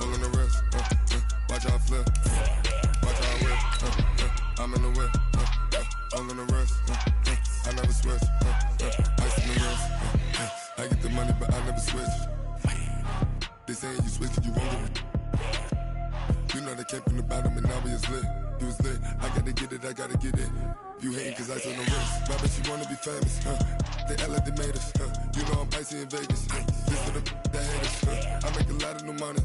all on the wrist. Watch how I flip. Watch how I whip. I'm in the whip. All on the wrist. I never switch. Ice in the wrist. I get the money, but I never switch. They saying you switch, you won't get it. You know they came from the bottom and now we is lit. You was lit. I gotta get it, I gotta get it. You hating cause ice on the wrist. My bitch, you wanna be famous. They act like they made us. You know I'm icy in Vegas. This for the that hate us. I make a lot of new money.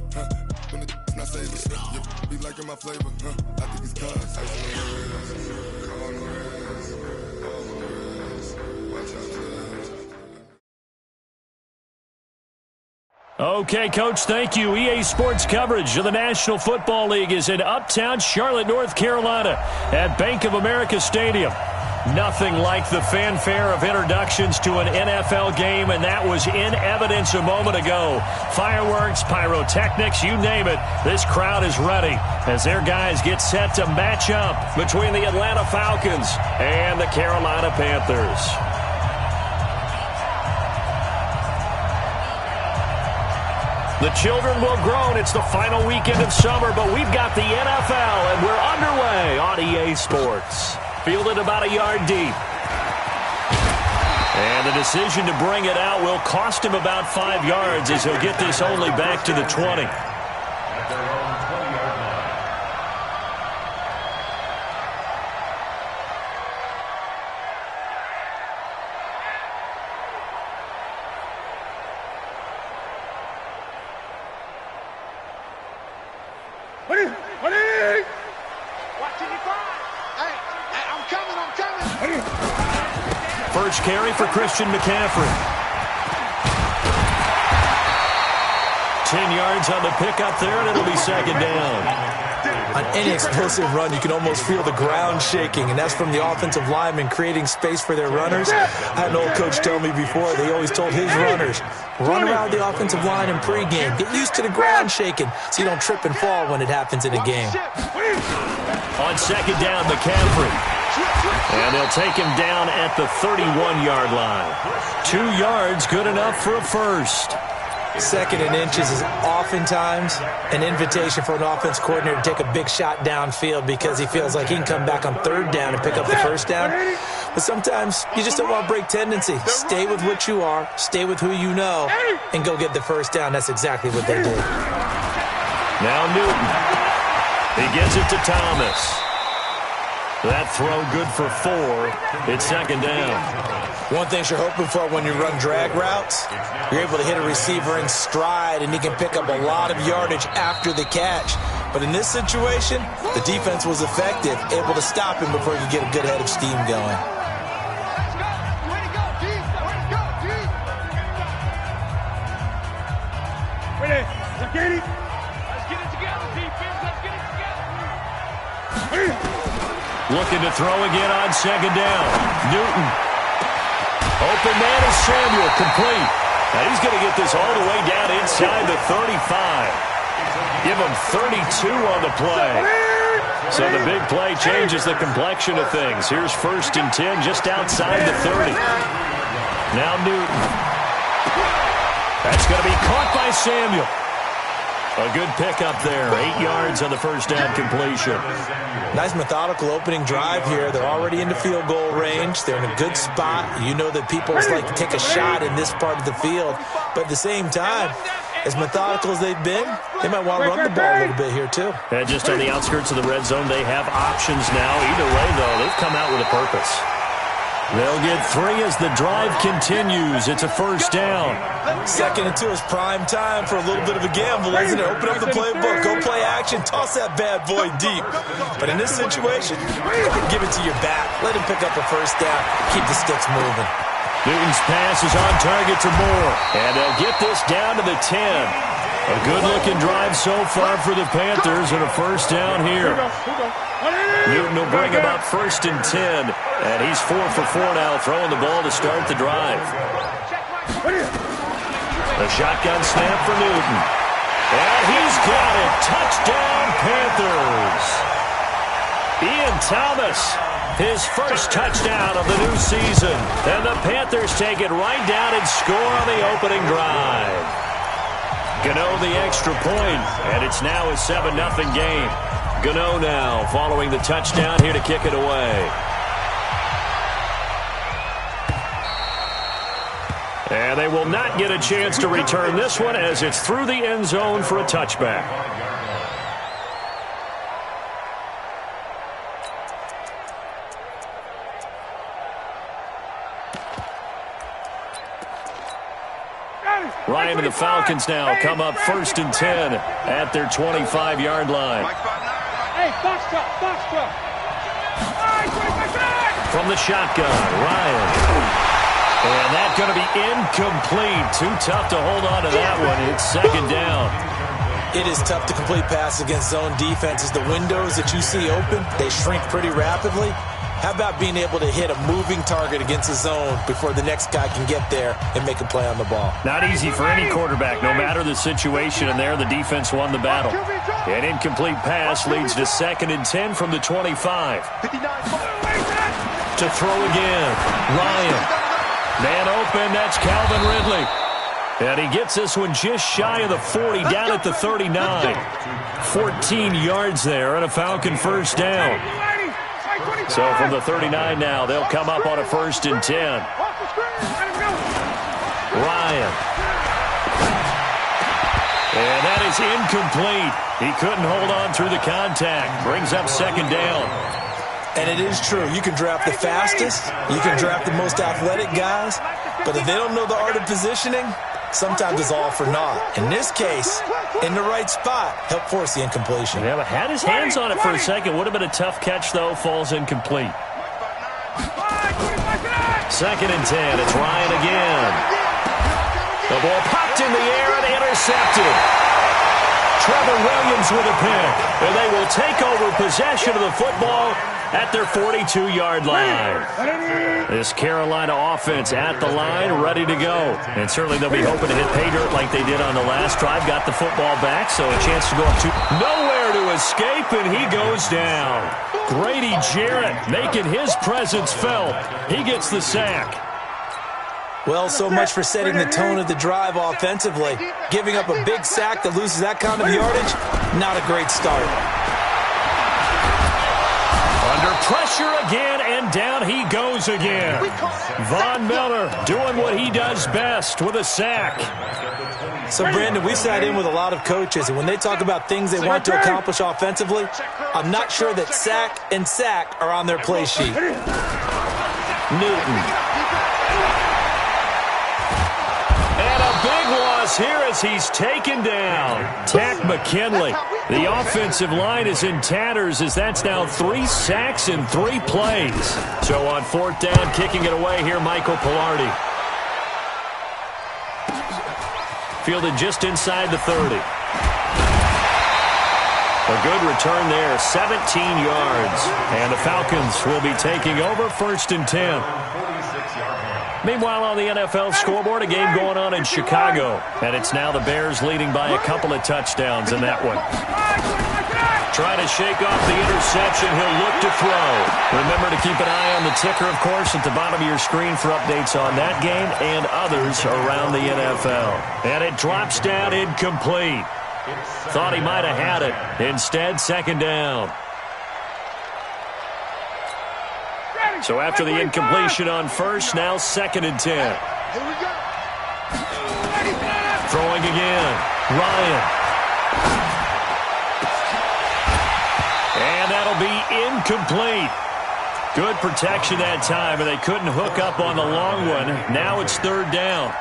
When it's not savers. You be liking my flavor. I think it's cause ice on the wrist. On the wrist. On the wrist. Watch out for Okay, Coach, thank you. EA Sports coverage of the National Football League is in uptown Charlotte, North Carolina at Bank of America Stadium. Nothing like the fanfare of introductions to an NFL game, and that was in evidence a moment ago. Fireworks, pyrotechnics, you name it. This crowd is ready as their guys get set to match up between the Atlanta Falcons and the Carolina Panthers. The children will groan. It's the final weekend of summer, but we've got the NFL, and we're underway on EA Sports. Fielded about a yard deep. And the decision to bring it out will cost him about 5 yards as he'll get this only back to the 20. First carry for Christian McCaffrey. 10 yards on the pickup there, and it'll be second down. On any explosive run, you can almost feel the ground shaking, and that's from the offensive linemen creating space for their runners. I had an old coach tell me before, they always told his runners, run around the offensive line in pregame. Get used to the ground shaking so you don't trip and fall when it happens in a game. On second down, McCaffrey. And they'll take him down at the 31-yard line. 2 yards, good enough for a first. Second and inches is oftentimes an invitation for an offense coordinator to take a big shot downfield because he feels like he can come back on third down and pick up the first down. But sometimes you just don't want to break tendency. Stay with what you are, stay with who you know, and go get the first down. That's exactly what they did. Now Newton. He gives it to Thomas. That throw good for 4. It's second down. One thing you're hoping for when you run drag routes, you're able to hit a receiver in stride, and he can pick up a lot of yardage after the catch. But in this situation, the defense was effective, able to stop him before he could get a good head of steam going. Ready, let's get it. Let's get it together, defense. Let's get it together. Looking to throw again on second down. Newton. Open man is Samuel, complete. Now he's going to get this all the way down inside the 35. Give him 32 on the play. So the big play changes the complexion of things. Here's first and 10 just outside the 30. Now Newton. That's going to be caught by Samuel. A good pickup there. 8 yards on the first down completion. Nice methodical opening drive here. They're already into field goal range. They're in a good spot. You know that people like to take a shot in this part of the field. But at the same time, as methodical as they've been, they might want to run the ball a little bit here too. And just on the outskirts of the red zone, they have options now. Either way, though, they've come out with a purpose. They'll get 3 as the drive continues. It's a first down. Second and 2 is prime time for a little bit of a gamble, isn't it? Open up the playbook, go play action, toss that bad boy deep. But in this situation, give it to your back. Let him pick up a first down. Keep the sticks moving. Newton's pass is on target for more. And they'll get this down to the 10. A good-looking drive so far for the Panthers and a first down here. Newton will bring him up first and 10. And he's 4 for 4 now, throwing the ball to start the drive. A shotgun snap for Newton. And he's got it. Touchdown, Panthers. Ian Thomas, his first touchdown of the new season. And the Panthers take it right down and score on the opening drive. Gano the extra point, and it's now a 7-0 game. Gano now following the touchdown here to kick it away. And they will not get a chance to return this one as it's through the end zone for a touchback. Ryan and the Falcons now come up 1st and 10 at their 25-yard line. Hey, box truck. From the shotgun, Ryan. And that's going to be incomplete. Too tough to hold on to that one. It's 2nd down. It is tough to complete passes against zone defenses. The windows that you see open, they shrink pretty rapidly. How about being able to hit a moving target against a zone before the next guy can get there and make a play on the ball? Not easy for any quarterback, no matter the situation. And there, the defense won the battle. An incomplete pass leads to 2nd and 10 from the 25. To throw again, Ryan. Man open, that's Calvin Ridley. And he gets this one just shy of the 40, down at the 39. 14 yards there and a Falcon 1st down. So from the 39 now, they'll come up on a 1st and 10. Ryan. And that is incomplete. He couldn't hold on through the contact. Brings up 2nd down. And it is true. You can draft the fastest. You can draft the most athletic guys. But if they don't know the art of positioning, sometimes it's all for naught. In this case, in the right spot, help force the incompletion. Yeah, but had his hands on it for a second. Would have been a tough catch, though. Falls incomplete. 2nd and 10. It's Ryan again. The ball popped in the air and intercepted. Trevor Williams with a pick. And they will take over possession of the football at their 42-yard line. This Carolina offense at the line, ready to go. And certainly they'll be hoping to hit pay dirt like they did on the last drive. Got the football back, so a chance to go up to nowhere to escape, and he goes down. Grady Jarrett making his presence felt. He gets the sack. Well, so much for setting the tone of the drive offensively. Giving up a big sack that loses that kind of yardage, not a great start. Under pressure again, and down he goes again. Von Miller doing what he does best with a sack. So, Brandon, we've sat in with a lot of coaches, and when they talk about things they want to accomplish offensively, I'm not sure that sack and sack are on their play sheet. Newton. And a big loss here as he's taken down. Tack McKinley. The offensive line is in tatters as that's now 3 sacks in 3 plays. So on 4th down, kicking it away here, Michael Pilardi. Fielded just inside the 30. A good return there, 17 yards. And the Falcons will be taking over 1st and 10. Meanwhile, on the NFL scoreboard, a game going on in Chicago. And it's now the Bears leading by a couple of touchdowns in that one. Trying to shake off the interception. He'll look to throw. Remember to keep an eye on the ticker, of course, at the bottom of your screen for updates on that game and others around the NFL. And it drops down incomplete. Thought he might have had it. Instead, 2nd down. So after the incompletion on 1st, now 2nd and 10. Throwing again. Ryan. And that'll be incomplete. Good protection that time, and they couldn't hook up on the long one. Now it's 3rd down.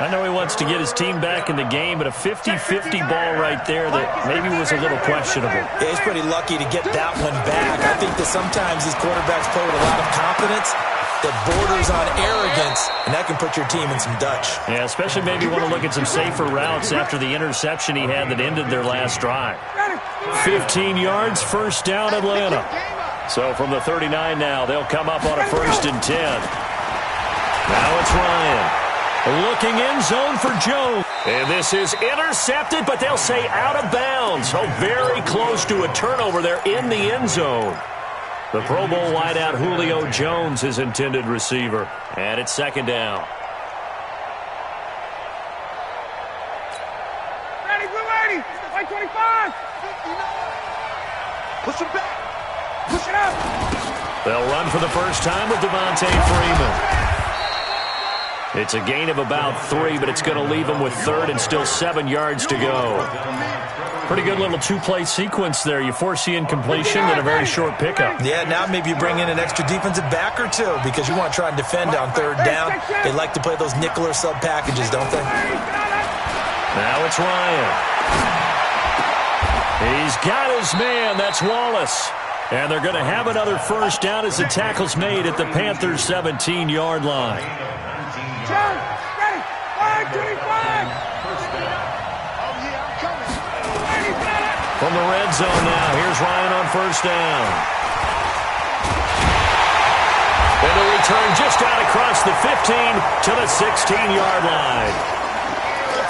I know he wants to get his team back in the game, but a 50-50 ball right there that maybe was a little questionable. Yeah, he's pretty lucky to get that one back. I think that sometimes these quarterbacks play with a lot of confidence that borders on arrogance, and that can put your team in some Dutch. Yeah, especially maybe want to look at some safer routes after the interception he had that ended their last drive. 15 yards, 1st down, Atlanta. So from the 39 now, they'll come up on a 1st and 10. Now it's Ryan. Looking end zone for Jones. And this is intercepted, but they'll say out of bounds. So very close to a turnover there in the end zone. The Pro Bowl wideout Julio Jones is intended receiver. And it's 2nd down. 25. Push him back. Push it up. They'll run for the first time with Devontae Freeman. It's a gain of about 3, but it's going to leave them with third and still 7 yards to go. Pretty good little two-play sequence there. You force the incompletion, then a very short pickup. Yeah, now maybe you bring in an extra defensive back or two because you want to try and defend on third down. They like to play those nickel or sub packages, don't they? Now it's Ryan. He's got his man. That's Wallace. And they're going to have another first down as the tackle's made at the Panthers' 17-yard line. From the red zone now, here's Ryan on first down. And the return just out across the 15 to the 16-yard line.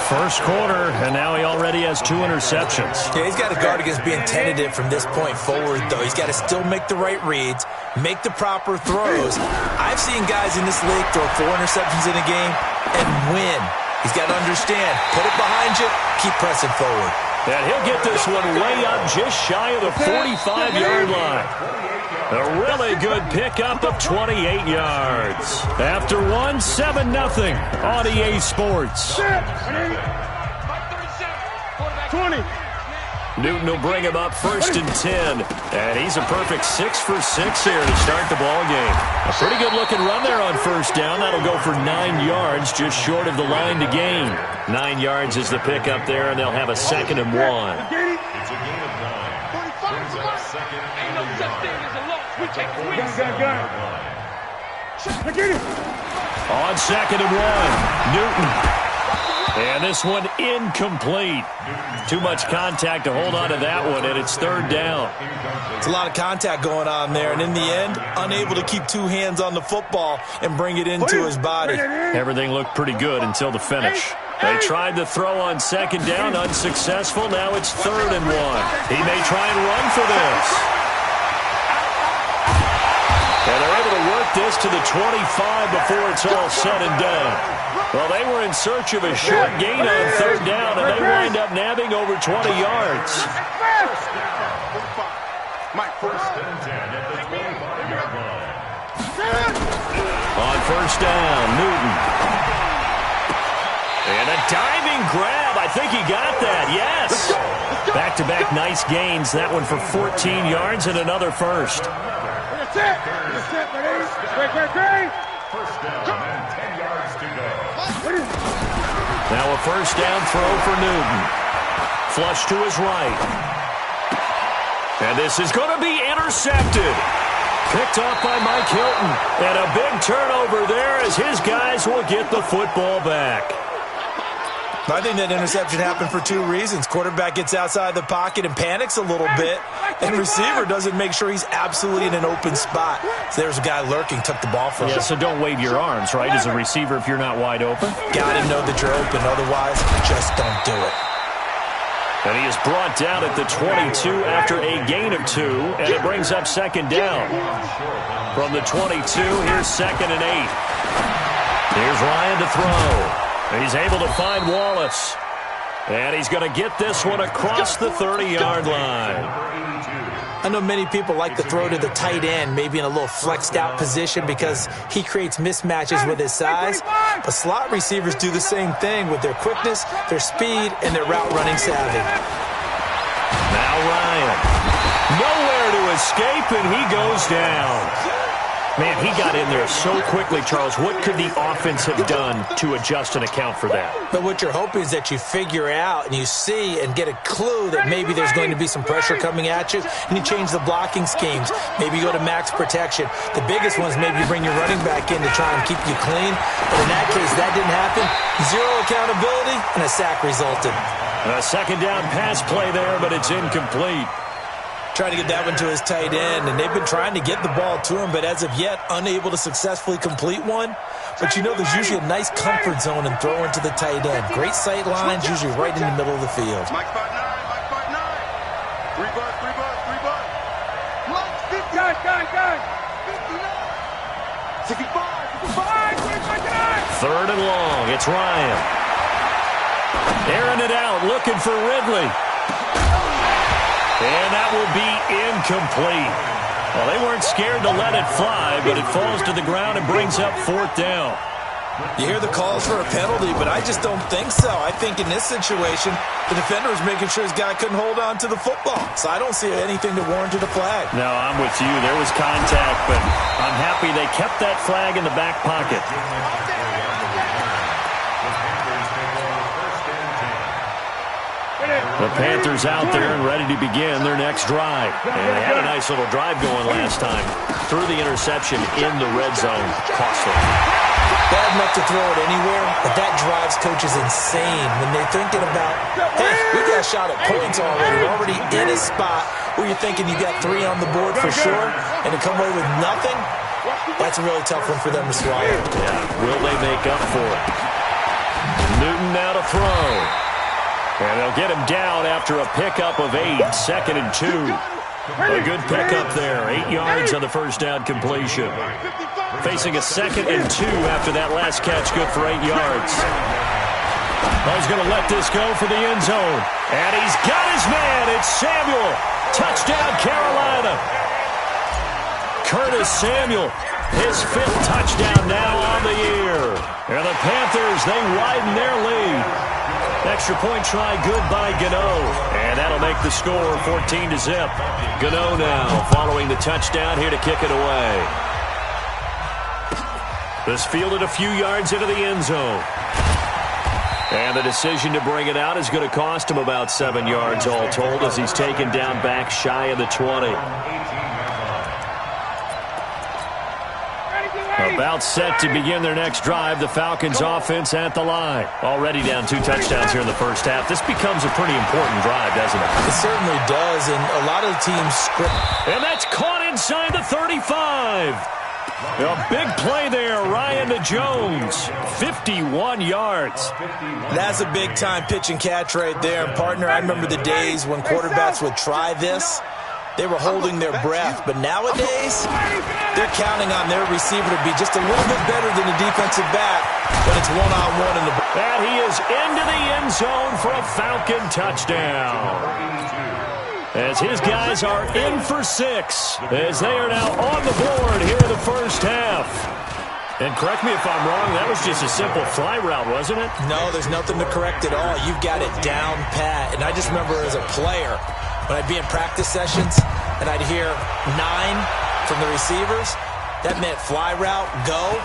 First quarter, and now he already has 2 interceptions. Yeah, he's got to guard against being tentative from this point forward, though. He's got to still make the right reads, make the proper throws. I've seen guys in this league throw 4 interceptions in a game and win. He's got to understand, put it behind you, keep pressing forward. And he'll get this one way up just shy of the 45-yard line. A really good pickup of 28 yards. After 7-0 on EA Sports. 20. Newton will bring him up first and 10. And he's a perfect 6 for 6 here to start the ball game. A pretty good-looking run there on first down. That'll go for 9 yards, just short of the line to gain. 9 yards is the pickup there, and they'll have a 2nd and 1. It's a gain of 9. 45. Ain't no such thing as a loss. We take the win. On 2nd and 1, Newton. And this one incomplete. Too much contact to hold on to that one, and it's 3rd down. It's a lot of contact going on there, and in the end, unable to keep 2 hands on the football and bring it into his body. Everything looked pretty good until the finish. They tried to throw on 2nd down, unsuccessful. Now it's 3rd and 1. He may try and run for this. And they're able to work this to the 25 before it's all said and done. Well, they were in search of a short gain on 3rd down, and they wind up nabbing over 20 yards. On first down, Newton. And a diving grab. I think he got that, yes. Back-to-back nice gains. That one for 14 yards and another first. That's it. That's it, buddy. Great. First down and 10 yards to go. Now a first down throw for Newton. Flush to his right. And this is going to be intercepted. Picked off by Mike Hilton. And a big turnover there as his guys will get the football back. I think that interception happened for 2 reasons. Quarterback gets outside the pocket and panics a little bit, and receiver doesn't make sure he's absolutely in an open spot. So there's a guy lurking, took the ball from him. Yeah, so don't wave your arms, right, as a receiver if you're not wide open. Got to know that you're open. Otherwise, just don't do it. And he is brought down at the 22 after a gain of 2, and it brings up 2nd down. From the 22, here's 2nd and 8. Here's Ryan to throw. He's able to find Wallace. And he's going to get this one across the 30-yard line. I know many people like to throw to the tight end, maybe in a little flexed out position because he creates mismatches with his size. But slot receivers do the same thing with their quickness, their speed, and their route running savvy. Now Ryan. Nowhere to escape, and he goes down. Man, he got in there so quickly, Charles. What could the offense have done to adjust and account for that? But what you're hoping is that you figure out and you see and get a clue that maybe there's going to be some pressure coming at you, and you change the blocking schemes. Maybe you go to max protection. The biggest one is maybe you bring your running back in to try and keep you clean. But in that case, that didn't happen. 0 accountability, and a sack resulted. A 2nd down pass play there, but it's incomplete. Trying to get that one to his tight end, and they've been trying to get the ball to him, but as of yet, unable to successfully complete one. But you know there's usually a nice comfort zone in throwing to the tight end. Great sight lines, usually right in the middle of the field. Mike 5-9. 3 bucks. 59. 65. 3rd and long. It's Ryan. Airing it out, looking for Ridley. And that will be incomplete. Well, they weren't scared to let it fly, but it falls to the ground and brings up 4th down. You hear the calls for a penalty, but I just don't think so. I think in this situation, the defender was making sure his guy couldn't hold on to the football. So I don't see anything that warranted a flag. No, I'm with you. There was contact, but I'm happy they kept that flag in the back pocket. The Panthers out there and ready to begin their next drive. And they had a nice little drive going last time. Threw the interception in the red zone. Costly. Bad enough to throw it anywhere, but that drives coaches insane when they're thinking about, hey, we got a shot at points already. We're already in a spot where you're thinking you got 3 on the board for sure, and to come away with nothing, that's a really tough one for them to swallow. Yeah, will they make up for it? Newton now to throw. And they'll get him down after a pickup of 8, 2nd and 2. A good pickup there, 8 yards on the first down completion. Facing a 2nd and 2 after that last catch, good for 8 yards. He's going to let this go for the end zone. And he's got his man. It's Samuel. Touchdown, Carolina. Curtis Samuel, his 5th touchdown now on the year. And the Panthers, they widen their lead. Extra point try good by Gano. And that'll make the score 14-0. Gano now following the touchdown here to kick it away. This fielded a few yards into the end zone. And the decision to bring it out is going to cost him about 7 yards all told as he's taken down back shy of the 20. About set to begin their next drive. The Falcons offense at the line. Already down 2 touchdowns here in the first half. This becomes a pretty important drive, doesn't it? It certainly does, and a lot of the teams script. And that's caught inside the 35. A big play there, Ryan to Jones. 51 yards. That's a big-time pitch and catch right there. And, partner, I remember the days when quarterbacks would try this. They were holding their breath. But nowadays, they're counting on their receiver to be just a little bit better than the defensive back when it's one-on-one in the ball. And he is into the end zone for a Falcon touchdown. As his guys are in for 6, as they are now on the board here in the first half. And correct me if I'm wrong, that was just a simple fly route, wasn't it? No, there's nothing to correct at all. You've got it down pat. And I just remember as a player, when I'd be in practice sessions and I'd hear 9 from the receivers, that meant fly route, go,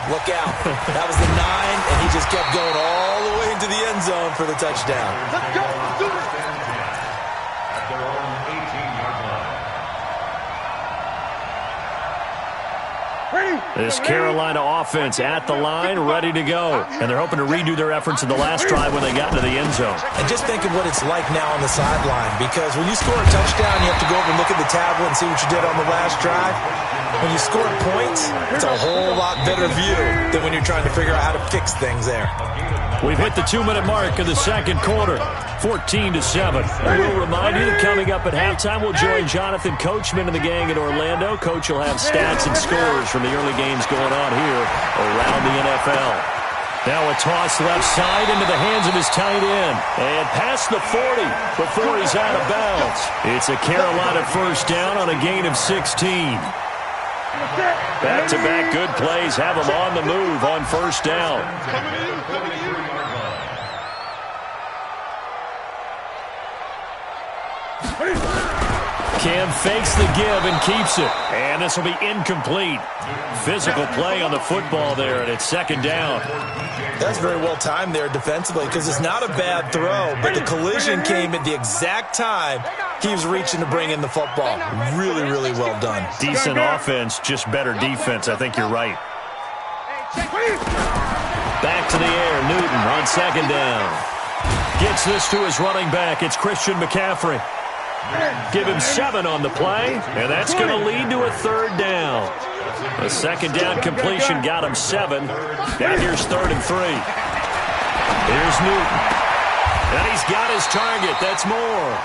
look out. That was the 9, and he just kept going all the way into the end zone for the touchdown. Let's go. Let's do this. At their own 18-yard line. This Carolina offense at the line, ready to go. And they're hoping to redo their efforts in the last drive when they got into the end zone. And just think of what it's like now on the sideline, because when you score a touchdown, you have to go over and look at the tablet and see what you did on the last drive. When you score points, it's a whole lot better view than when you're trying to figure out how to fix things there. We've hit the 2-minute mark of the second quarter, 14-7. We'll remind you that coming up at halftime, we'll join Jonathan Coachman and the gang in Orlando. Coach will have stats and scores from the early games going on here around the NFL. Now a toss left side into the hands of his tight end. And past the 40 before he's out of bounds. It's a Carolina first down on a gain of 16. Back-to-back good plays have him on the move on first down. Cam fakes the give and keeps it. And this will be incomplete. Physical play on the football there, and it's second down. That's very well timed there defensively, because it's not a bad throw, but the collision came at the exact time he was reaching to bring in the football. Really, really well done. Decent offense, just better defense. I think you're right. Back to the air, Newton on second down. Gets this to his running back. It's Christian McCaffrey. Give him 7 on the play, and that's going to lead to a third down. A second down completion got him 7. Now here's 3rd and 3. Here's Newton. And he's got his target. That's more.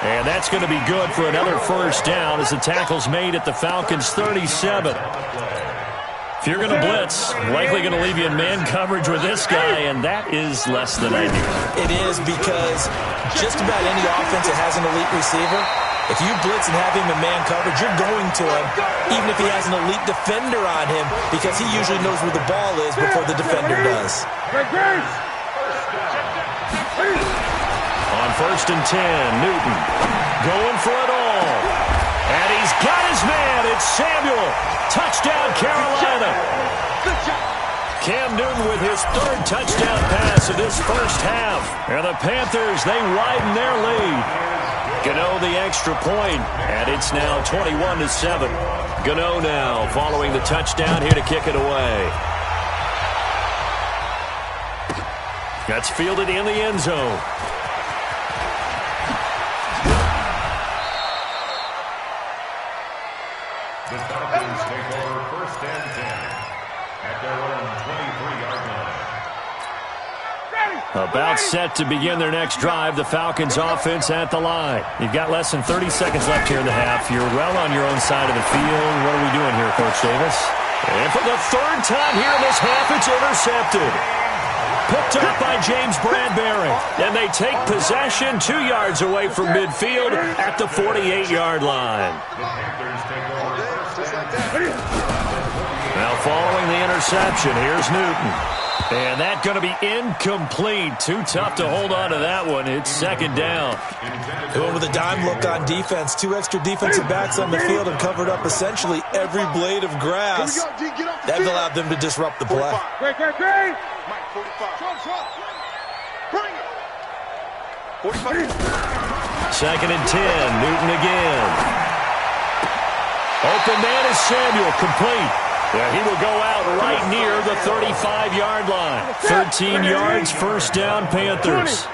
And that's going to be good for another first down as the tackle's made at the Falcons' 37. If you're going to blitz, likely going to leave you in man coverage with this guy, and that is less than ideal. It is, because just about any offense that has an elite receiver, if you blitz and have him in man coverage, you're going to him, even if he has an elite defender on him, because he usually knows where the ball is before the defender does. On 1st and 10, Newton going for it all. And he's got his man. It's Samuel. Touchdown, Carolina. Cam Newton with his 3rd touchdown pass of this first half. And the Panthers, they widen their lead. Gano the extra point, and it's now 21-7. Gano now following the touchdown here to kick it away. That's fielded in the end zone. The Falcons take over 1st and 10 at their own 23-yard line. About set to begin their next drive, the Falcons offense at the line. You've got less than 30 seconds left here in the half. You're well on your own side of the field. What are we doing here, Coach Davis? And for the 3rd time here in this half, it's intercepted. Picked up by James Bradbury. And they take possession 2 yards away from midfield at the 48-yard line. The Panthers take over 1st and 10. Now following the interception, here's Newton. And that's going to be incomplete. Too tough to hold on to that one. It's 2nd down. Going with a dime look on defense. 2 extra defensive backs on the field and covered up essentially every blade of grass. That allowed them to disrupt the play. Great. Mike, 45. Bring it. 45. 2nd and 10. Newton again. Open man is Samuel. Complete. Yeah, he will go out right near the 35-yard line. 13 yards, 1st down, Panthers.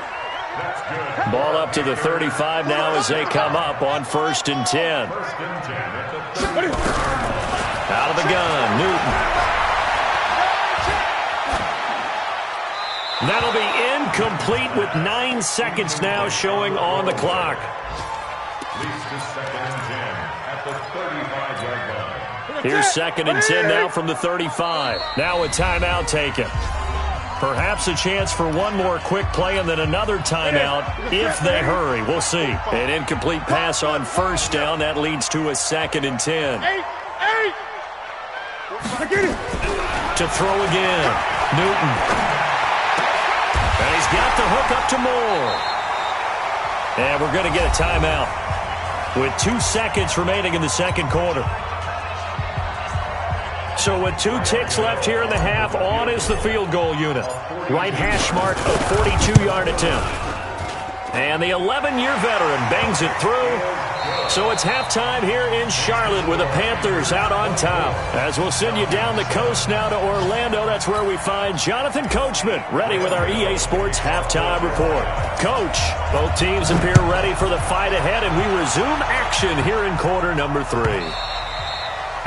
Ball up to the 35 now as they come up on 1st and 10. Out of the gun, Newton. That'll be incomplete with 9 seconds now showing on the clock. Leads to 2nd and 10 at the 35-yard line. Here's 2nd and 10 now from the 35. Now a timeout taken. Perhaps a chance for one more quick play and then another timeout if they hurry. We'll see. An incomplete pass on 1st down. That leads to a 2nd and 10. To throw again. Newton. And he's got the hook up to Moore. And we're going to get a timeout with 2 seconds remaining in the 2nd quarter. So with 2 ticks left here in the half, on is the field goal unit. Right hash mark, a 42-yard attempt. And the 11-year veteran bangs it through. So it's halftime here in Charlotte with the Panthers out on top. As we'll send you down the coast now to Orlando, that's where we find Jonathan Coachman, ready with our EA Sports halftime report. Coach, both teams appear ready for the fight ahead, and we resume action here in quarter number 3.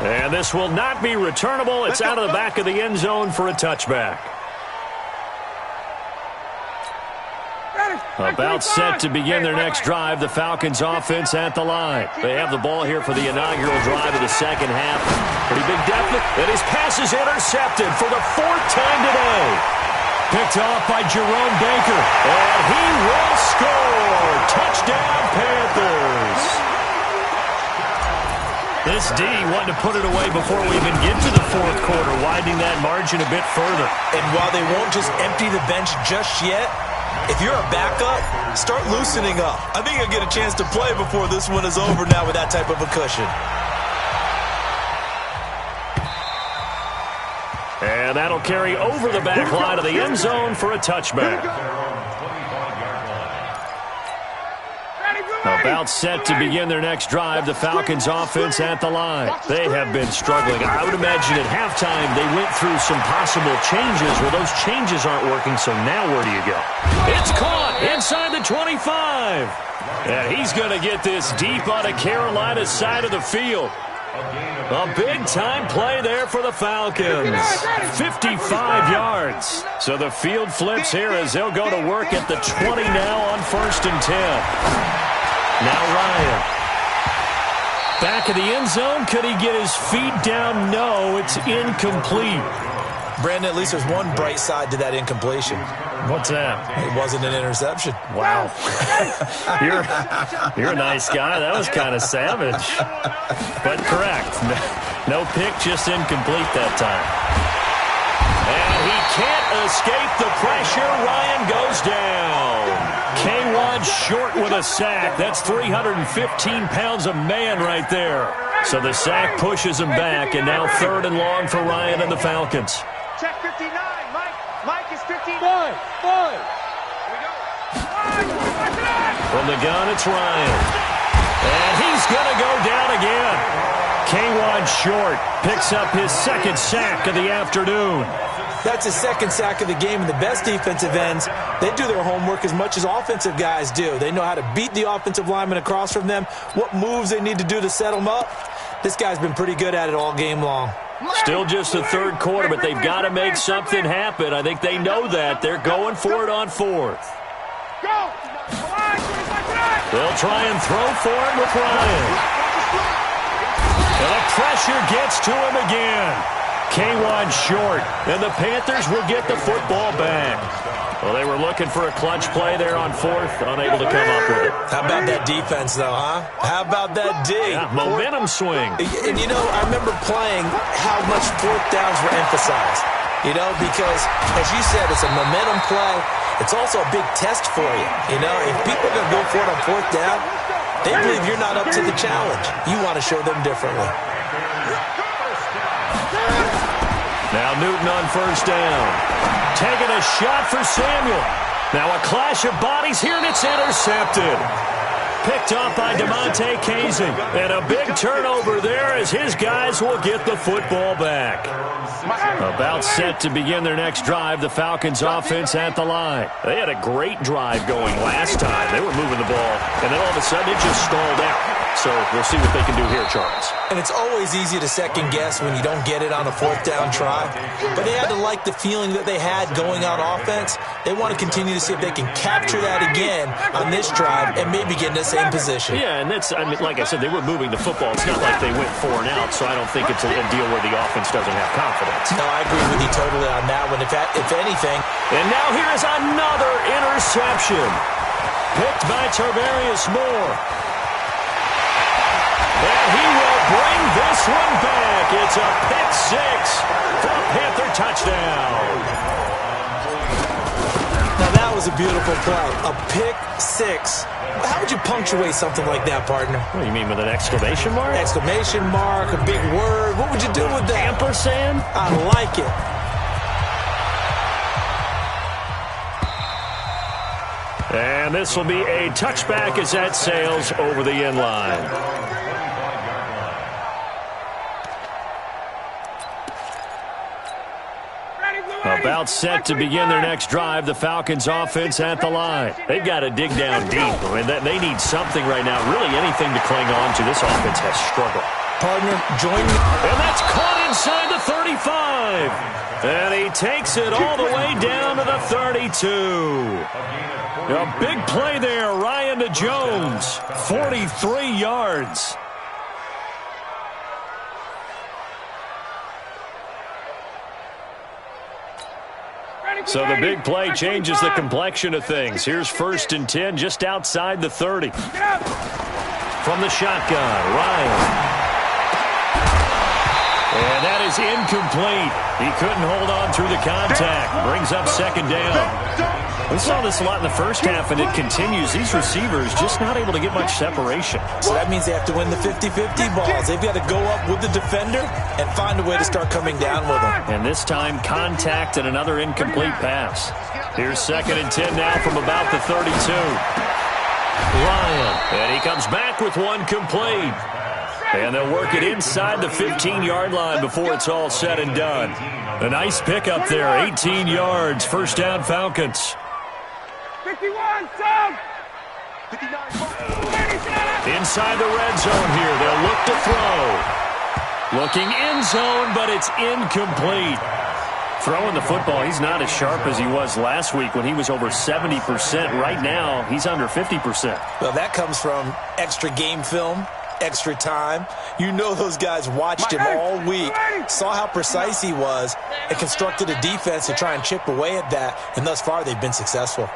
And this will not be returnable. It's out of the back of the end zone for a touchback. About set to begin their next drive, the Falcons offense at the line. They have the ball here for the inaugural drive of the 2nd half. Pretty big deficit, and his pass is intercepted for the 4th time today. Picked off by Jerome Baker, and he will score. Touchdown, Panthers. This D wanted to put it away before we even get to the 4th quarter, widening that margin a bit further. And while they won't just empty the bench just yet, if you're a backup, start loosening up. I think you'll get a chance to play before this one is over now with that type of a cushion. And that'll carry over the back line of the end zone for a touchback. About set to begin their next drive, the Falcons offense at the line. They have been struggling. I would imagine at halftime they went through some possible changes. Well, those changes aren't working, so now where do you go? It's caught inside the 25. And he's going to get this deep on the Carolina side of the field. A big-time play there for the Falcons. 55 yards. So the field flips here as they'll go to work at the 20 now on 1st and 10. Now Ryan. Back of the end zone. Could he get his feet down? No, it's incomplete. Brandon, at least there's one bright side to that incompletion. What's that? It wasn't an interception. Wow. You're a nice guy. That was kind of savage. But correct. No pick, just incomplete that time. And he can't escape the pressure. Ryan goes down. K1 short with a sack. That's 315 pounds of man right there. So the sack pushes him back, and now 3rd and long for Ryan and the Falcons. Check 59, Mike. Mike is 59. Here we go. From the gun, it's Ryan. And he's going to go down again. K1 short picks up his 2nd sack of the afternoon. That's his 2nd sack of the game, and the best defensive ends, they do their homework as much as offensive guys do. They know how to beat the offensive lineman across from them, what moves they need to do to set them up. This guy's been pretty good at it all game long. Still just the 3rd quarter, but they've got to make something happen. I think they know that. They're going for it on 4th. Go! They'll try and throw for it with Ryan. And the pressure gets to him again. K1 short, and the Panthers will get the football back. Well, they were looking for a clutch play there on 4th, unable to come up with it. How about that defense, though, huh? How about that D? Yeah, momentum swing. And, you know, I remember playing how much 4th downs were emphasized. You know, because, as you said, it's a momentum play. It's also a big test for you. You know, if people are going to go for it on 4th down, they believe you're not up to the challenge. You want to show them differently. Now Newton on 1st down. Taking a shot for Samuel. Now a clash of bodies here, and it's intercepted. Picked off by DeMonte Casey. And a big turnover there as his guys will get the football back. About set to begin their next drive, the Falcons offense at the line. They had a great drive going last time. They were moving the ball, and then all of a sudden it just stalled out. So we'll see what they can do here, Charles. And it's always easy to second guess when you don't get it on a 4th down try. But they had to like the feeling that they had going on offense. They want to continue to see if they can capture that again on this drive and maybe get in the same position. Yeah, and that's, I mean, like I said, they were moving the football. It's not like they went 4 and out, so I don't think it's a deal where the offense doesn't have confidence. No, I agree with you totally on that one, if anything. And now here is another interception. Picked by Tarvarius Moore. And he will bring this one back. It's a pick 6 for a Panther touchdown. Now that was a beautiful play. A pick 6. How would you punctuate something like that, partner? What do you mean, with an exclamation mark? Exclamation mark, a big word. What would you do with that? Ampersand? I like it. And this will be a touchback as that sails over the end line. About set to begin their next drive, the Falcons offense at the line. They've got to dig down deep. I mean, they need something right now, really anything to cling on to. This offense has struggled. Partner, join me. And that's caught inside the 35. And he takes it all the way down to the 32. A big play there, Ryan to Jones. 43 yards. So the big play changes the complexion of things. Here's 1st and 10 just outside the 30. From the shotgun, Ryan. And that is incomplete. He couldn't hold on through the contact. Brings up 2nd down. We saw this a lot in the first half, and it continues. These receivers just not able to get much separation. So that means they have to win the 50-50 balls. They've got to go up with the defender and find a way to start coming down with them. And this time, contact and another incomplete pass. Here's 2nd and 10 now from about the 32. Ryan, and he comes back with one complete. And they'll work it inside the 15-yard line before it's all said and done. A nice pickup there, 18 yards, 1st down Falcons. 51, Sam! Inside the red zone here, they'll look to throw. Looking end zone, but it's incomplete. Throwing the football, he's not as sharp as he was last week when he was over 70%. Right now, he's under 50%. Well, that comes from extra game film, extra time. You know those guys watched him all week, saw how precise he was, and constructed a defense to try and chip away at that, and thus far they've been successful.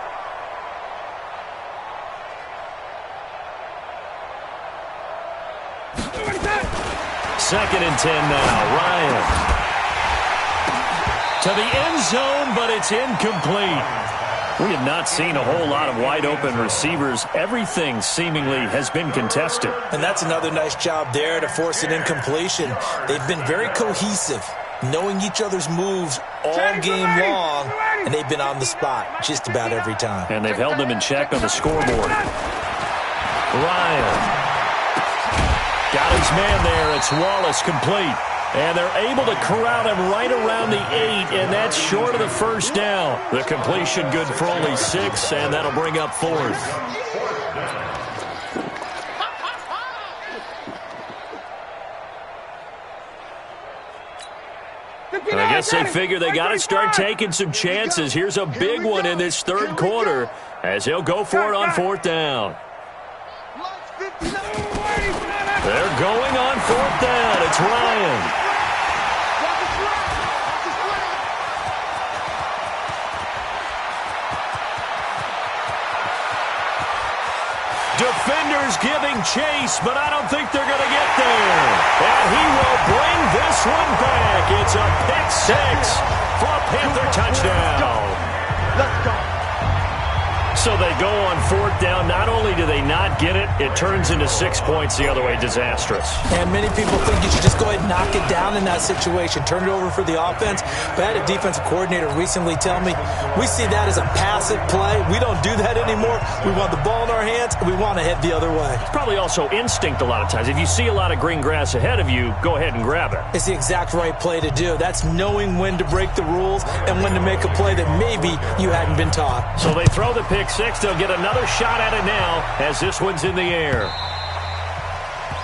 Second and 10 now. Ryan. To the end zone, but it's incomplete. We have not seen a whole lot of wide-open receivers. Everything seemingly has been contested. And that's another nice job there to force an incompletion. They've been very cohesive, knowing each other's moves all game long, and they've been on the spot just about every time. And they've held them in check on the scoreboard. Ryan. Got his man there. It's Wallace complete. And they're able to corral him right around the 8, and that's short of the first down. The completion good for only 6, and that'll bring up 4th. I guess they figure they got to start taking some chances. Here's a big one in this third quarter as he'll go for it on 4th down. They're going on 4th down. It's Ryan. Defenders giving chase, but I don't think they're going to get there. And he will bring this one back. It's a pick 6 for a Panther touchdown. Let's go. So they go on 4th down. Not only do they not get it, it turns into 6 points the other way. Disastrous. And many people think you should just go ahead and knock it down in that situation. Turn it over for the offense. But I had a defensive coordinator recently tell me, we see that as a passive play. We don't do that anymore. We want the ball in our hands, and we want to head the other way. It's probably also instinct a lot of times. If you see a lot of green grass ahead of you, go ahead and grab it. It's the exact right play to do. That's knowing when to break the rules and when to make a play that maybe you hadn't been taught. So they throw the pick 6. They'll get another shot at it now as this one's in the air.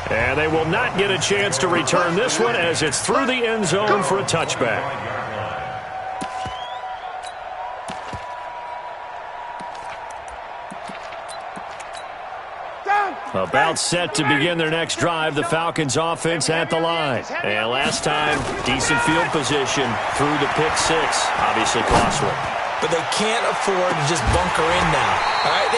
And they will not get a chance to return this one as it's through the end zone for a touchback. About set to begin their next drive, the Falcons offense at the line. And last time, decent field position through the pick 6. Obviously costly. But they can't afford to just bunker in now. All right,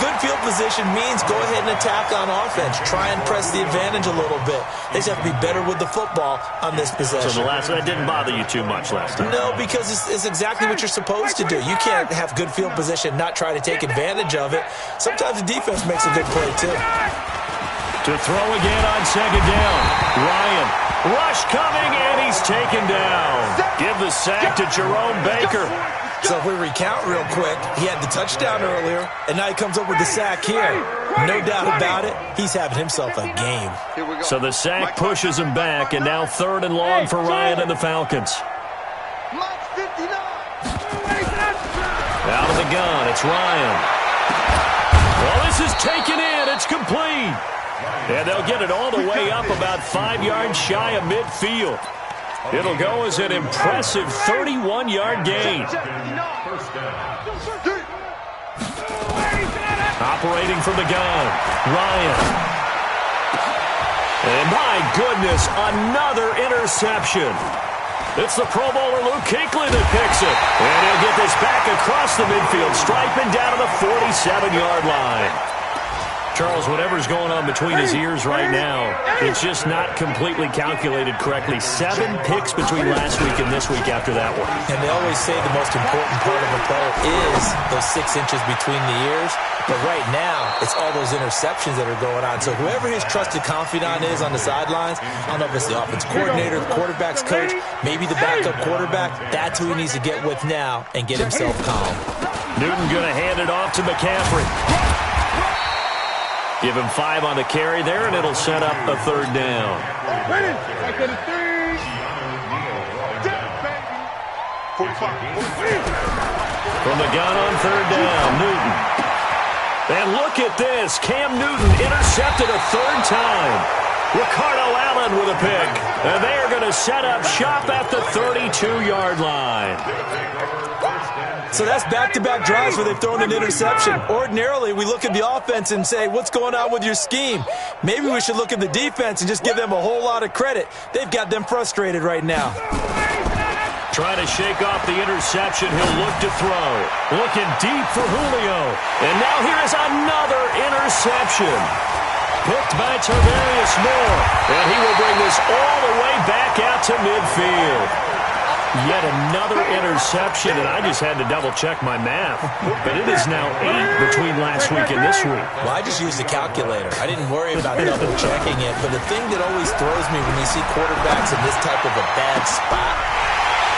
good field position means go ahead and attack on offense. Try and press the advantage a little bit. They just have to be better with the football on this possession. So that didn't bother you too much last time? No, because it's exactly what you're supposed to do. You can't have good field position, not try to take advantage of it. Sometimes the defense makes a good play, too. To throw again on 2nd down. Ryan. Rush coming, and he's taken down. Give the sack to Jerome Baker. So if we recount real quick, he had the touchdown earlier, and now he comes up with the sack here. No doubt about it, he's having himself a game. So the sack pushes him back, and now 3rd and long for Ryan and the Falcons. Out of the gun, it's Ryan. Well, this is taken in. It's complete. And they'll get it all the way up about 5 yards shy of midfield. It'll go as an impressive 31-yard gain. Operating from the gun, Ryan. And my goodness, another interception. It's the Pro Bowler Luke Kuechly that picks it. And he'll get this back across the midfield, striping down to the 47-yard line. Charles, whatever's going on between his ears right now, it's just not completely calculated correctly. 7 picks between last week and this week after that one. And they always say the most important part of a player is those 6 inches between the ears. But right now, it's all those interceptions that are going on. So whoever his trusted confidant is on the sidelines, I don't know if it's the offense coordinator, the quarterback's coach, maybe the backup quarterback, that's who he needs to get with now and get himself calm. Newton going to hand it off to McCaffrey. Give him 5 on the carry there, and it'll set up a 3rd down. From the gun on 3rd down, Newton. And look at this. Cam Newton intercepted a 3rd time. Ricardo Allen with a pick. And they are going to set up shop at the 32-yard line. So that's back-to-back drives where they've thrown an interception. Ordinarily, we look at the offense and say, what's going on with your scheme? Maybe we should look at the defense and just give them a whole lot of credit. They've got them frustrated right now. Trying to shake off the interception. He'll look to throw. Looking deep for Julio. And now here is another interception. Picked by Tarvarius Moore. And he will bring this all the way back out to midfield. Yet another interception, and I just had to double-check my math. But it is now 8 between last week and this week. Well, I just used a calculator. I didn't worry about double-checking it. But the thing that always throws me when you see quarterbacks in this type of a bad spot,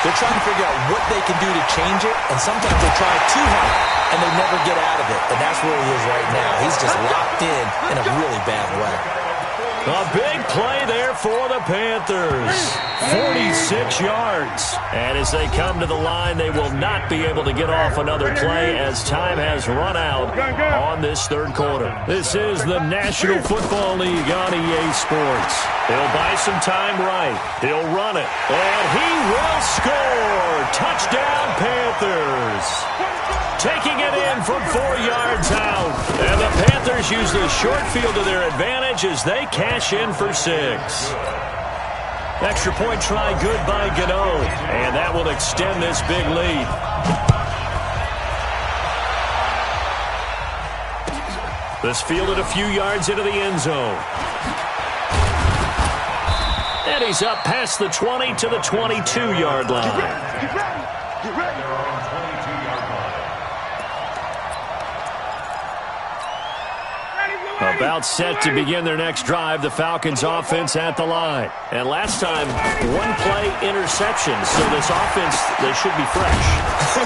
they're trying to figure out what they can do to change it, and sometimes they try too hard, and they never get out of it. And that's where he is right now. He's just locked in a really bad way. A big play there for the Panthers. 46 yards. And as they come to the line, they will not be able to get off another play as time has run out on this third quarter. This is the National Football League on EA Sports. He'll buy some time right. He'll run it. And he will score. Touchdown, Panthers. Taking it in from 4 yards out. And the Panthers use the short field to their advantage as they cash in for 6. Extra point try good by Gano. And that will extend this big lead. This fielded a few yards into the end zone. And he's up past the 20 to the 22-yard line. Get ready. Get ready. About set to begin their next drive, the Falcons offense at the line. And last time, one-play interception, so this offense, they should be fresh.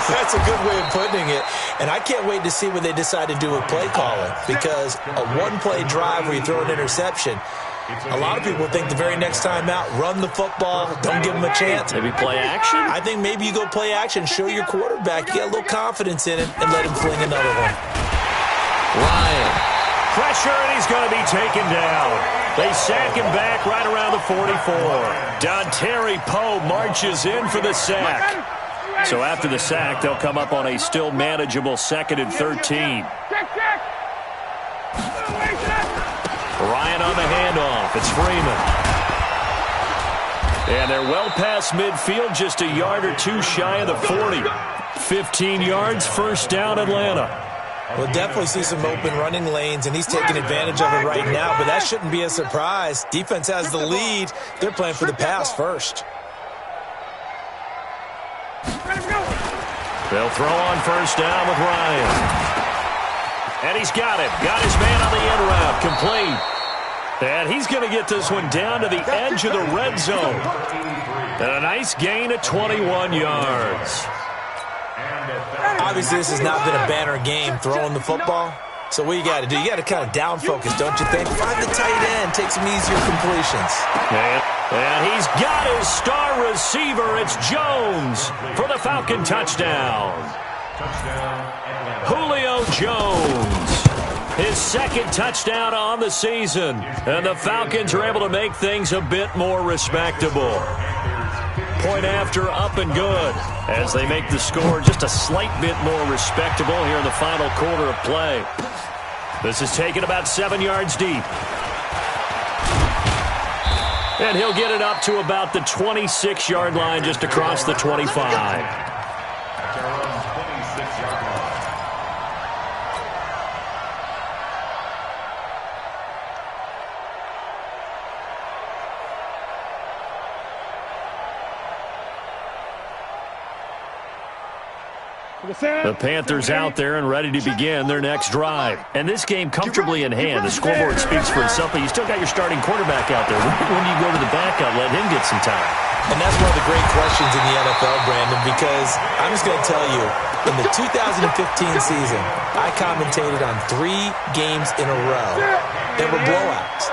That's a good way of putting it. And I can't wait to see what they decide to do with play calling, because a one-play drive where you throw an interception, a lot of people think the very next time out, run the football, don't give them a chance. Maybe play action? I think maybe you go play action, show your quarterback, you get a little confidence in him, and let him fling another one. Ryan. Pressure, and he's going to be taken down. They sack him back right around the 44. Dontari Poe marches in for the sack. So after the sack, they'll come up on a still manageable 2nd and 13. Ryan on the handoff. It's Freeman. And they're well past midfield, just a yard or two shy of the 40. 15 yards, first down, Atlanta. We'll definitely see some open running lanes, and he's taking advantage of it right now, but that shouldn't be a surprise. Defense has the lead. They're playing for the pass first. They'll throw on first down with Ryan. And he's got it. Got his man on the end route. Complete. And he's going to get this one down to the edge of the red zone. And a nice gain of 21 yards. Obviously, this has not been a banner game throwing the football. So what you got to do, you got to kind of down focus, don't you think? Find the tight end, take some easier completions. And he's got his star receiver. It's Jones for the Falcon touchdown. Julio Jones. His second touchdown on the season. And the Falcons are able to make things a bit more respectable. Point after, up and good, as they make the score just a slight bit more respectable here in the final quarter of play. This is taken about 7 yards deep. And he'll get it up to about the 26-yard line, just across the 25. The Panthers out there and ready to begin their next drive. And this game comfortably in hand. The scoreboard speaks for itself, but you still got your starting quarterback out there. When do you go to the backup, let him get some time? And that's one of the great questions in the NFL, Brandon, because I'm just going to tell you, in the 2015 season, I commentated on 3 games in a row that were blowouts.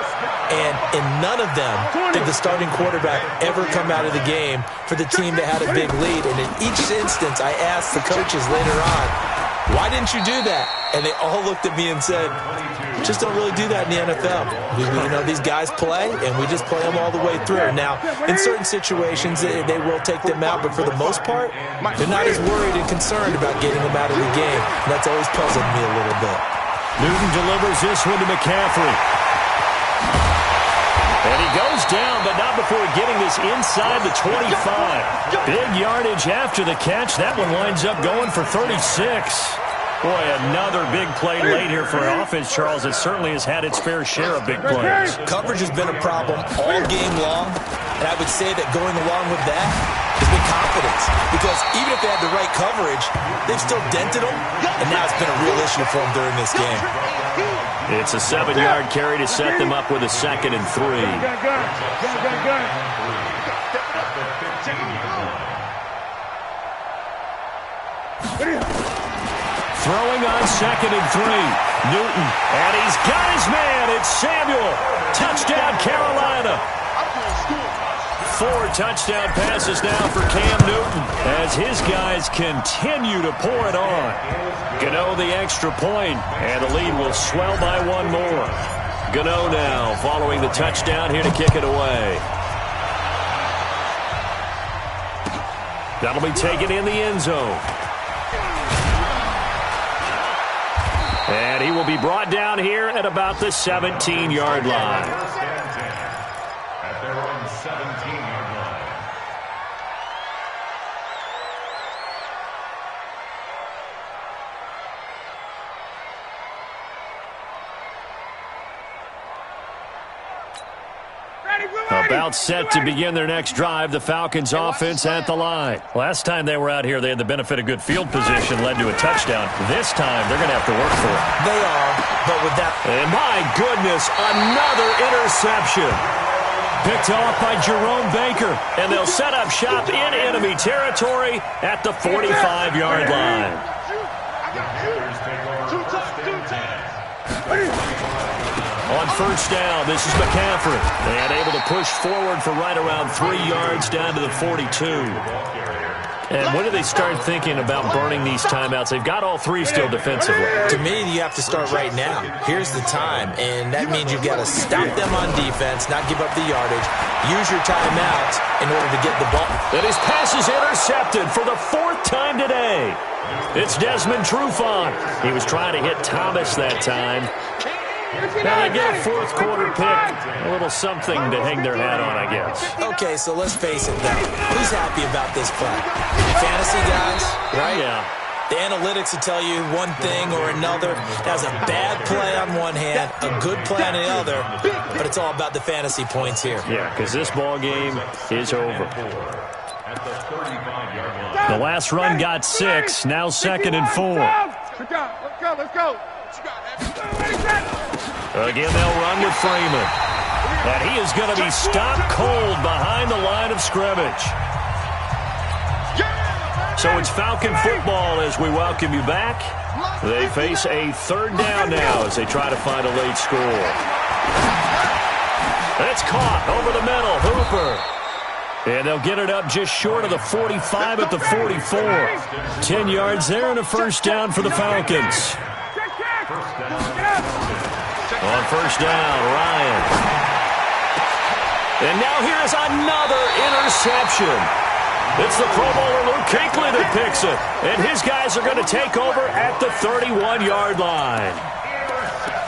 And in none of them did the starting quarterback ever come out of the game for the team that had a big lead. And in each instance, I asked the coaches later on, why didn't you do that? And they all looked at me and said, just don't really do that in the NFL. You know, these guys play, and we just play them all the way through. Now, in certain situations, they will take them out, but for the most part, they're not as worried and concerned about getting them out of the game. And that's always puzzled me a little bit. Newton delivers this one to McCaffrey. And he goes down, but not before getting this inside the 25. Big yardage after the catch. That one winds up going for 36. Boy, another big play late here for an offense, Charles. It certainly has had its fair share of big plays. Coverage has been a problem all game long, and I would say that going along with that has been confidence. Because even if they had the right coverage, they've still dented them, and now it's been a real issue for them during this game. It's a 7-yard carry to set them up with a 2nd and 3. Throwing on 2nd and 3. Newton, and he's got his man. It's Samuel. Touchdown, Carolina. 4 touchdown passes now for Cam Newton as his guys continue to pour it on. Gano the extra point, and the lead will swell by 1 more. Gano now following the touchdown here to kick it away. That'll be taken in the end zone. And he will be brought down here at about the 17-yard line. At their own 17-yard line. About set to begin their next drive, the Falcons offense at the line. Last time they were out here, they had the benefit of good field position, led to a touchdown. This time, they're going to have to work for it. They are, but with that... And my goodness, another interception. Picked off by Jerome Baker, and they'll set up shop in enemy territory at the 45-yard line. On first down, this is McCaffrey. And able to push forward for right around 3 yards down to the 42. And when do they start thinking about burning these timeouts? They've got all 3 still defensively. To me, you have to start right now. Here's the time, and that means you've got to stop them on defense, not give up the yardage, use your timeouts in order to get the ball. And his pass is intercepted for the 4th time today. It's Desmond Trufant. He was trying to hit Thomas that time. Now they get a 4th quarter pick, a little something to hang their hat on, I guess. Okay, so let's face it now. Who's happy about this play? Fantasy guys, right? Yeah. The analytics will tell you one thing or another. That's a bad play on one hand, a good play on the other, but it's all about the fantasy points here. Yeah, because this ball game is over. The last run got 6, now 2nd and 4. Let's go. Again, they'll run with Freeman. And he is going to be stopped cold behind the line of scrimmage. So it's Falcon football as we welcome you back. They face a 3rd down now as they try to find a late score. It's caught over the middle. Hooper. And they'll get it up just short of the 45 at the 44. 10 yards there and a first down for the Falcons. On first down, Ryan. And now here's another interception. It's the Pro Bowler Luke Kuechly that picks it. And his guys are going to take over at the 31-yard line.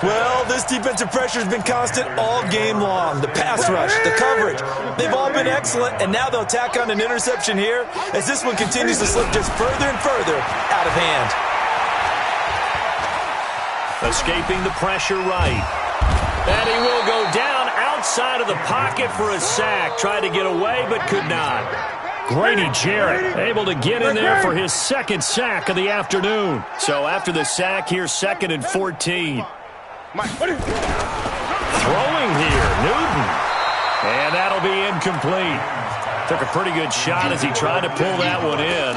Well, this defensive pressure has been constant all game long. The pass rush, the coverage, they've all been excellent, and now they'll tack on an interception here as this one continues to slip just further and further out of hand. Escaping the pressure right. And he will go down outside of the pocket for a sack. Tried to get away, but could not. Grady Jarrett able to get in there for his 2nd sack of the afternoon. So after the sack, here's 2nd and 14. Throwing here, Newton. And that'll be incomplete. Took a pretty good shot as he tried to pull that one in.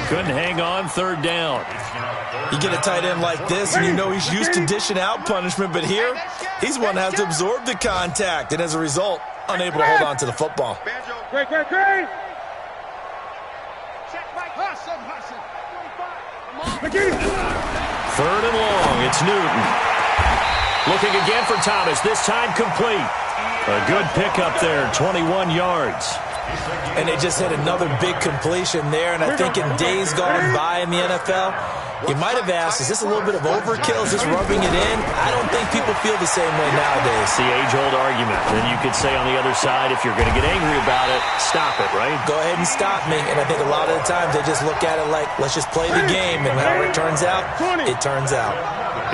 Couldn't hang on 3rd down. You get a tight end like this, and you know he's used to dishing out punishment, but here, he's one that has to absorb the contact, and as a result, unable to hold on to the football. Great. 3rd and long, it's Newton. Looking again for Thomas, this time complete. A good pickup there, 21 yards. And they just hit another big completion there, and I think in days gone by in the NFL, you might have asked, is this a little bit of overkill? Is this rubbing it in? I don't think people feel the same way nowadays. The age-old argument. Then you could say on the other side, if you're going to get angry about it, stop it, right? Go ahead and stop me. And I think a lot of the times they just look at it like, let's just play the game, and however it turns out, it turns out.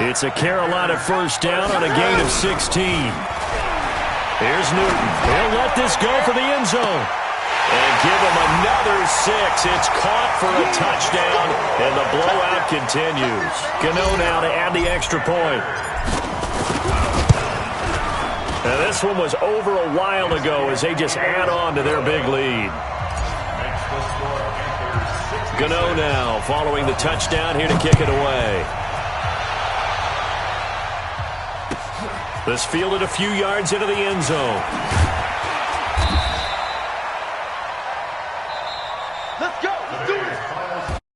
It's a Carolina first down on a gain of 16. Here's Newton. He'll let this go for the end zone. And give him another 6. It's caught for a touchdown, and the blowout continues. Gano now to add the extra point. And this one was over a while ago as they just add on to their big lead. Gano now following the touchdown here to kick it away. This fielded a few yards into the end zone.